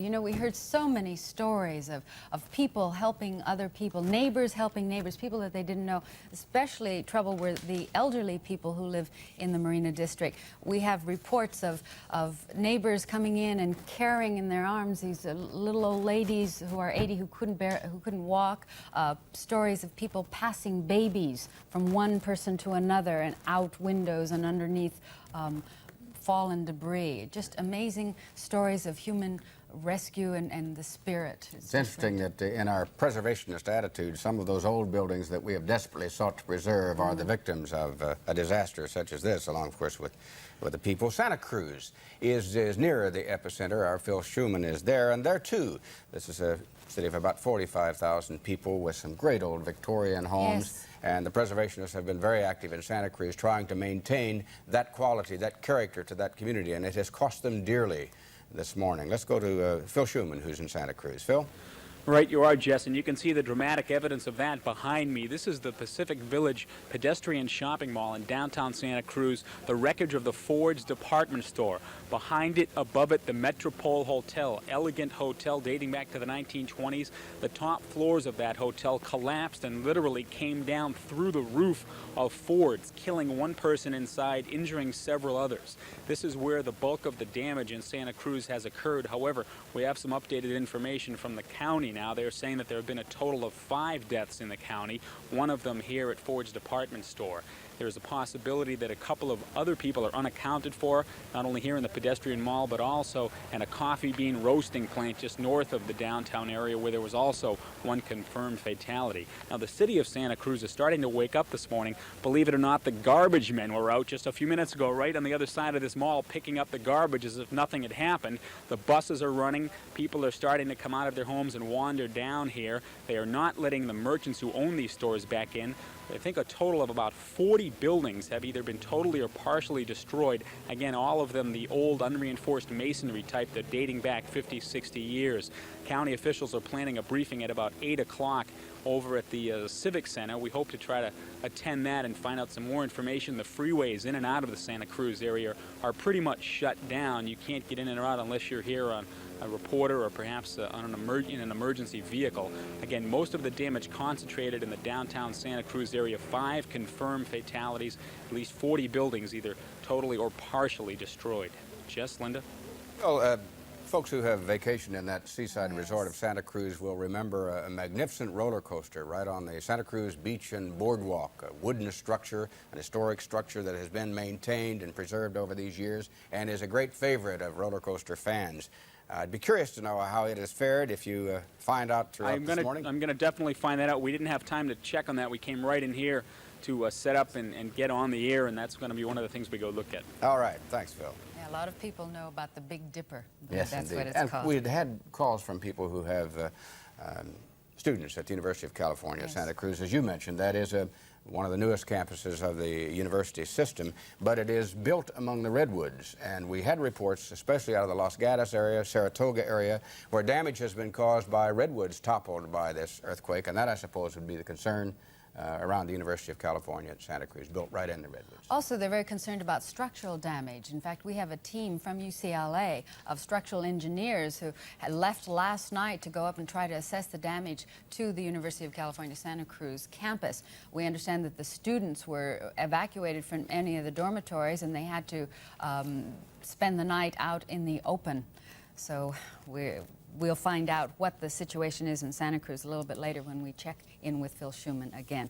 You know, we heard so many stories of people helping other people, neighbors helping neighbors, people that they didn't know. Especially trouble were the elderly people who live in the Marina District. We have reports of neighbors coming in and carrying in their arms these little old ladies who are 80 who couldn't walk. Stories of people passing babies from one person to another and out windows and underneath fallen debris. Just amazing stories of human rescue and the spirit. It's interesting that in our preservationist attitude, some of those old buildings that we have desperately sought to preserve are the victims of a disaster such as this, along, of course, with the people. Santa Cruz is nearer the epicenter. Our Phil Shulman is there, and there, too. This is a city of about 45,000 people with some great old Victorian homes. Yes. And the preservationists have been very active in Santa Cruz trying to maintain that quality, that character to that community, and it has cost them dearly this morning. Let's go to Phil Shulman, who's in Santa Cruz. Phil? Right, you are, Jess, and you can see the dramatic evidence of that behind me. This is the Pacific Village pedestrian shopping mall in downtown Santa Cruz, the wreckage of the Ford's department store. Behind it, above it, the Metropole Hotel, elegant hotel dating back to the 1920s. The top floors of that hotel collapsed and literally came down through the roof of Ford's, killing one person inside, injuring several others. This is where the bulk of the damage in Santa Cruz has occurred. However, we have some updated information from the county now. They're saying that there have been a total of 5 deaths in the county, one of them here at Ford's department store. There's a possibility that a couple of other people are unaccounted for, not only here in the pedestrian mall, but also in a coffee bean roasting plant just north of the downtown area where there was also one confirmed fatality. Now, the city of Santa Cruz is starting to wake up this morning. Believe it or not, the garbage men were out just a few minutes ago right on the other side of this mall picking up the garbage as if nothing had happened. The buses are running. People are starting to come out of their homes and wander down here. They are not letting the merchants who own these stores back in. I think a total of about 40 buildings have either been totally or partially destroyed. Again, all of them the old unreinforced masonry type that dating back 50, 60 years. County officials are planning a briefing at about 8 o'clock over at the Civic Center. We hope to try to attend that and find out some more information. The freeways in and out of the Santa Cruz area are pretty much shut down. You can't get in and out unless you're here on a reporter or perhaps in an emergency vehicle. Again, most of the damage concentrated in the downtown Santa Cruz area. 5 confirmed fatalities, at least 40 buildings either totally or partially destroyed. Jess, Linda? Well, folks who have vacationed in that seaside resort of Santa Cruz will remember a magnificent roller coaster right on the Santa Cruz beach and boardwalk, a wooden structure, an historic structure that has been maintained and preserved over these years and is a great favorite of roller coaster fans. I'd be curious to know how it has fared if you find out throughout this morning. I'm going to definitely find that out. We didn't have time to check on that. We came right in here to set up and get on the air, and that's going to be one of the things we go look at. All right. Thanks, Phil. Yeah, a lot of people know about the Big Dipper. Yes, that's indeed. what it's and called. we'd had calls from people who have students at the University of California, Yes. Santa Cruz. As you mentioned, that is one of the newest campuses of the university system, but it is built among the redwoods. And we had reports, especially out of the Los Gatos area, Saratoga area, where damage has been caused by redwoods toppled by this earthquake. And that, I suppose, would be the concern around the University of California at Santa Cruz, built right in the redwoods. Also, they're very concerned about structural damage. In fact, we have a team from UCLA of structural engineers who had left last night to go up and try to assess the damage to the University of California Santa Cruz campus. We understand that the students were evacuated from any of the dormitories and they had to spend the night out in the open. So we'll find out what the situation is in Santa Cruz a little bit later when we check in with Phil Shulman again.